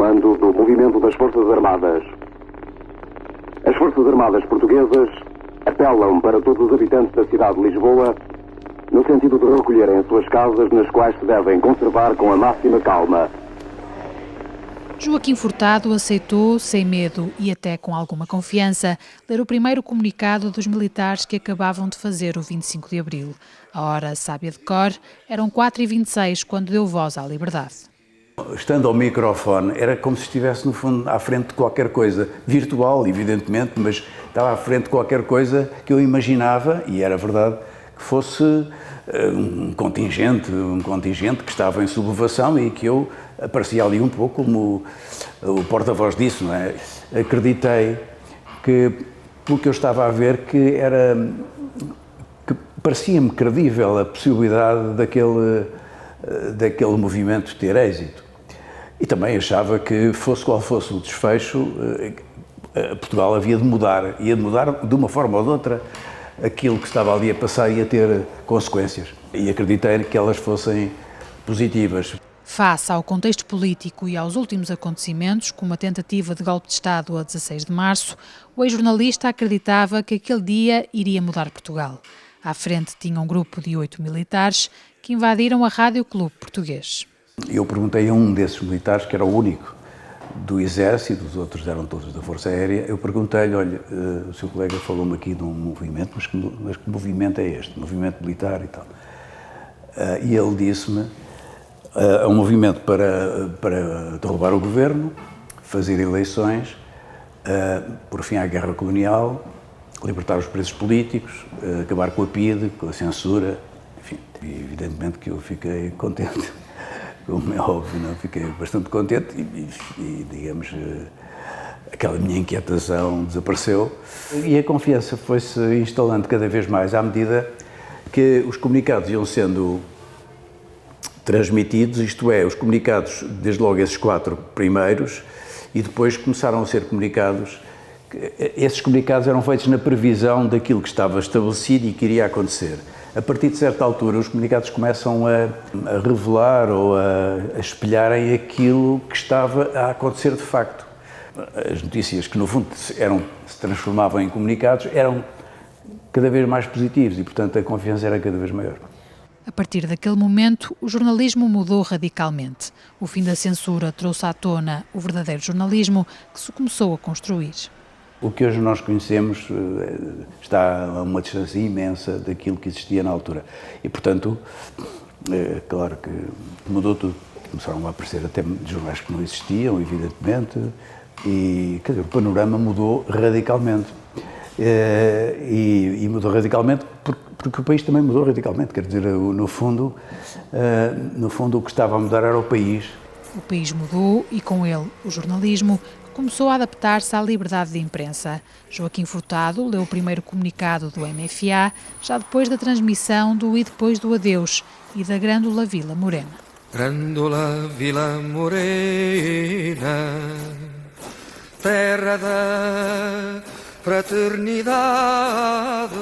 comando do movimento das Forças Armadas. As Forças Armadas portuguesas apelam para todos os habitantes da cidade de Lisboa no sentido de recolherem as suas casas, nas quais se devem conservar com a máxima calma. Joaquim Furtado aceitou, sem medo e até com alguma confiança, ler o primeiro comunicado dos militares que acabavam de fazer o 25 de Abril. A hora sábia de cor, eram 4h26 quando deu voz à liberdade. Estando ao microfone, era como se estivesse, no fundo, à frente de qualquer coisa, virtual, evidentemente, mas estava à frente de qualquer coisa que eu imaginava, e era verdade, que fosse um contingente que estava em sublevação e que eu aparecia ali um pouco como o porta-voz disso, não é? Acreditei que, pelo que eu estava a ver, que parecia-me credível a possibilidade daquele movimento ter êxito. E também achava que, fosse qual fosse o desfecho, Portugal havia de mudar, ia de mudar de uma forma ou de outra. Aquilo que estava ali a passar ia ter consequências. E acreditei que elas fossem positivas. Face ao contexto político e aos últimos acontecimentos, como a tentativa de golpe de Estado a 16 de março, o ex-jornalista acreditava que aquele dia iria mudar Portugal. À frente tinha um grupo de 8 militares que invadiram a Rádio Clube Português. Eu perguntei a um desses militares, que era o único do Exército, os outros eram todos da Força Aérea, eu perguntei-lhe, olha, o seu colega falou-me aqui de um movimento, mas que movimento é este? Movimento militar e tal. E ele disse-me, é um movimento para derrubar o governo, fazer eleições, por fim à guerra colonial, libertar os presos políticos, acabar com a PIDE, com a censura, enfim. E evidentemente que eu fiquei contente. Como é óbvio, não? Fiquei bastante contente e digamos, aquela minha inquietação desapareceu. E a confiança foi-se instalando cada vez mais à medida que os comunicados iam sendo transmitidos, isto é, os comunicados, desde logo esses 4 primeiros, e depois começaram a ser comunicados. Esses comunicados eram feitos na previsão daquilo que estava estabelecido e que iria acontecer. A partir de certa altura, os comunicados começam a revelar ou a espelharem aquilo que estava a acontecer de facto. As notícias que, no fundo, se transformavam em comunicados eram cada vez mais positivos e, portanto, a confiança era cada vez maior. A partir daquele momento, o jornalismo mudou radicalmente. O fim da censura trouxe à tona o verdadeiro jornalismo que se começou a construir. O que hoje nós conhecemos está a uma distância imensa daquilo que existia na altura. E, portanto, é claro que mudou tudo. Começaram a aparecer até jornais que não existiam, evidentemente, e quer dizer, o panorama mudou radicalmente. E mudou radicalmente porque o país também mudou radicalmente. Quer dizer, no fundo, o que estava a mudar era o país. O país mudou e, com ele, o jornalismo começou a adaptar-se à liberdade de imprensa. Joaquim Furtado leu o primeiro comunicado do MFA, já depois da transmissão do E Depois do Adeus e da Grândola Vila Morena. Grândola Vila Morena, terra da fraternidade.